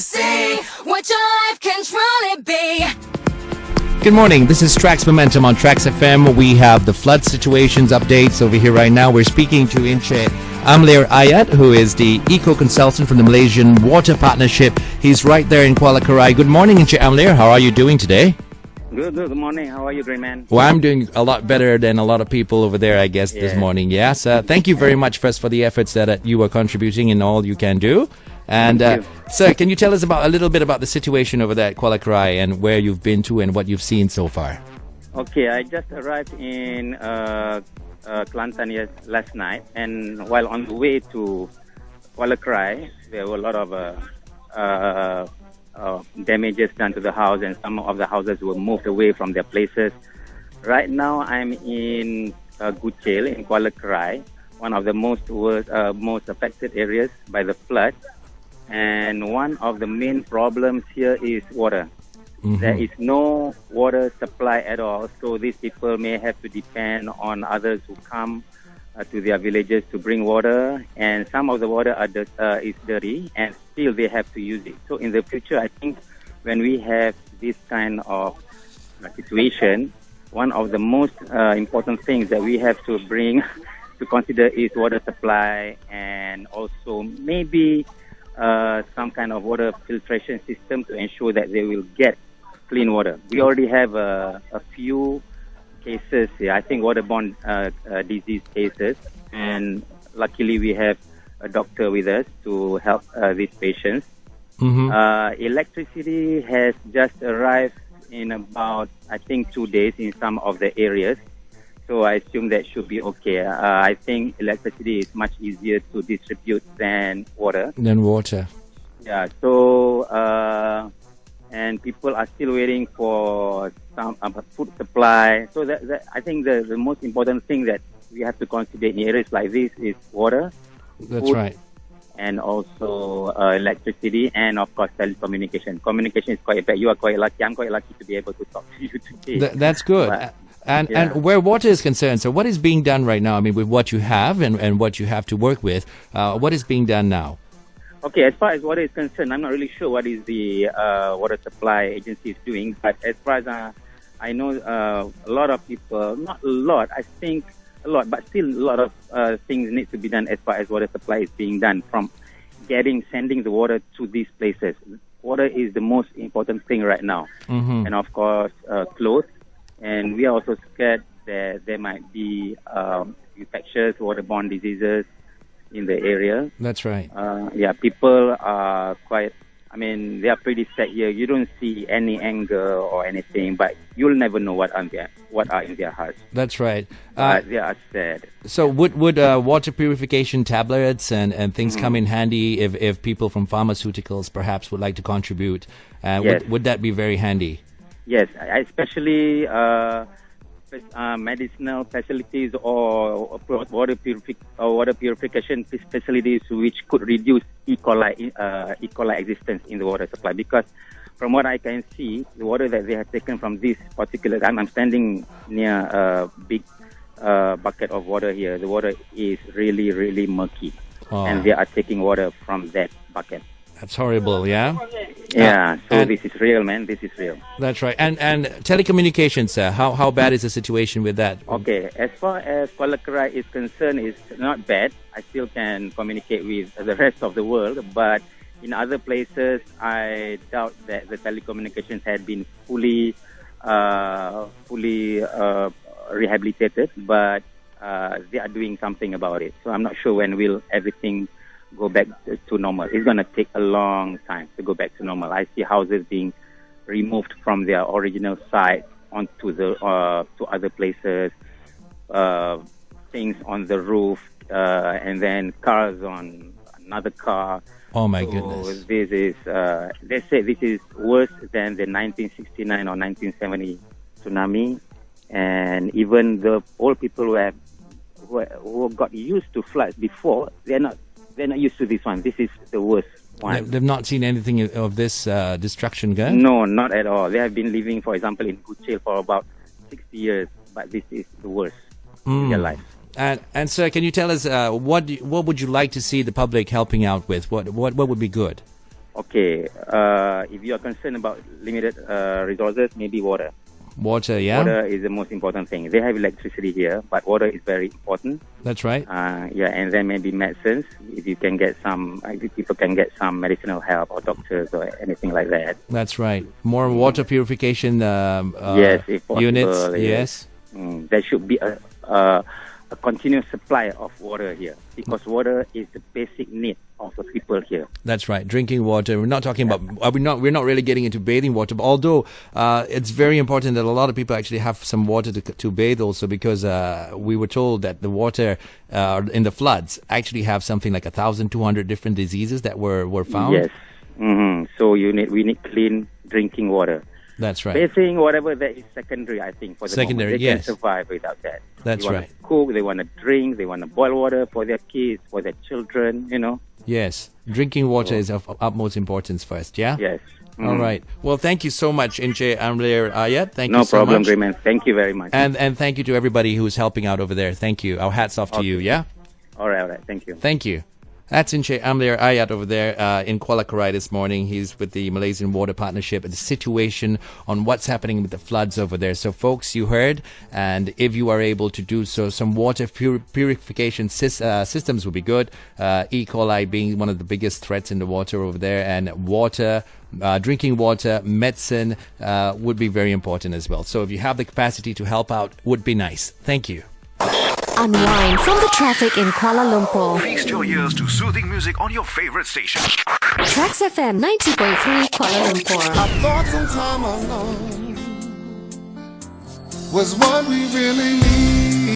see what your life can truly be. Good morning. This is Trax Momentum on TraxxFM. We have the flood situations updates over here right now. We're speaking to Inche Amlir Ayat, who is the eco consultant from the Malaysian Water Partnership. He's right there in Kuala Krai. Good morning, Inche Amlir. How are you doing today? Good morning. How are you, great man? Well, I'm doing a lot better than a lot of people over there, I guess, this morning. Yes. Thank you very much first for the efforts that you are contributing in all you can do. And sir, can you tell us a little bit about the situation over there at Kuala Krai and where you've been to and what you've seen so far? Okay, I just arrived in Kelantan last night, and while on the way to Kuala Krai, there were a lot of damages done to the house, and some of the houses were moved away from their places. Right now, I'm in Guchil in Kuala Krai, one of the most affected areas by the flood. And one of the main problems here is water. Mm-hmm. There is no water supply at all, so these people may have to depend on others who come to their villages to bring water, and some of the water is dirty, and still they have to use it. So in the future, I think when we have this kind of situation, one of the most important things that we have to bring to consider is water supply, and also maybe some kind of water filtration system to ensure that they will get clean water. We already have a few cases here, I think waterborne disease cases, and luckily we have a doctor with us to help these patients. Mm-hmm. Electricity has just arrived in about, I think, 2 days in some of the areas. So I assume that should be okay. I think electricity is much easier to distribute than water. Yeah. So and people are still waiting for some food supply. So I think the most important thing that we have to consider in areas like this is water. That's right. And also electricity, and of course telecommunication. Communication is quite bad. You are quite lucky. I'm quite lucky to be able to talk to you today. That's good. And where water is concerned, so what is being done right now? I mean, with what you have and what you have to work with, what is being done now? Okay, as far as water is concerned, I'm not really sure what is the water supply agency is doing. But as far as I know, a lot of people, not a lot, I think a lot, but still a lot of things need to be done as far as water supply is being done, from sending the water to these places. Water is the most important thing right now. Mm-hmm. And of course, clothes. And we are also scared that there might be infectious waterborne diseases in the area. That's right. People are they are pretty sad here. You don't see any anger or anything, but you'll never know what are in their hearts. That's right. They are sad. So would water purification tablets and things come in handy if people from pharmaceuticals perhaps would like to contribute? Yes. Would that be very handy? Yes, especially medicinal facilities or water purification facilities which could reduce E. coli existence in the water supply. Because from what I can see, the water that they have taken from this particular, I'm standing near a big bucket of water here. The water is really, really murky, and they are taking water from that bucket. That's horrible, yeah? Yeah, so this is real, man. This is real. That's right. And telecommunications, sir, how bad is the situation with that? Okay, as far as Kuala Krai is concerned, it's not bad. I still can communicate with the rest of the world, but in other places, I doubt that the telecommunications had been fully rehabilitated, but they are doing something about it. So I'm not sure when will everything go back to normal. It's going to take a long time to go back to normal. I see houses being removed from their original site onto to other places, things on the roof, and then cars on another car. Oh my goodness! This is they say this is worse than the 1969 or 1970 tsunami, and even the old people who got used to floods before, they're not used to this one. This is the worst one. They've not seen anything of this destruction, guy? No, not at all. They have been living, for example, in Kuchil for about 60 years, but this is the worst in their life. And sir, can you tell us what would you like to see the public helping out with? What would be good? Okay, if you are concerned about limited resources, maybe water. Water, yeah? Water is the most important thing. They have electricity here, but water is very important. That's right. Yeah, and then maybe medicines. If you can get some, if people can get some medicinal help or doctors or anything like that. That's right. More water purification Yes, if possible. units. Yes. There should be a continuous supply of water here, because water is the basic need of the people here. That's right. Drinking water. We're not talking about. We're not really getting into bathing water. But although it's very important that a lot of people actually have some water to bathe also, because we were told that the water in the floods actually have something like 1,200 different diseases that were found. Yes. So we need clean drinking water. That's right. Bathing, whatever, that is secondary, I think, for the Secondary, moment. They yes. can survive without that. That's they right. Want to cook, they want to drink, they want to boil water for their kids, for their children, you know. Yes. Drinking water is of utmost importance first, yeah? Yes. All right. Well, thank you so much, Inche Amlir Ayat. Thank No you so problem, much. Grayman. Thank you very much. And thank you to everybody who's helping out over there. Thank you. Our hats off to you, yeah? All right. Thank you. Thank you. That's Inche Amlir Ayat over there in Kuala Krai this morning. He's with the Malaysian Water Partnership and the situation on what's happening with the floods over there. So, folks, you heard, and if you are able to do so, some water purification systems would be good. E. coli being one of the biggest threats in the water over there, and water, drinking water, medicine would be very important as well. So, if you have the capacity to help out, would be nice. Thank you. Unwind from the traffic in Kuala Lumpur. Feast your ears to soothing music on your favorite station. TraxxFM 90.3 Kuala Lumpur. I thought some time alone was what we really need.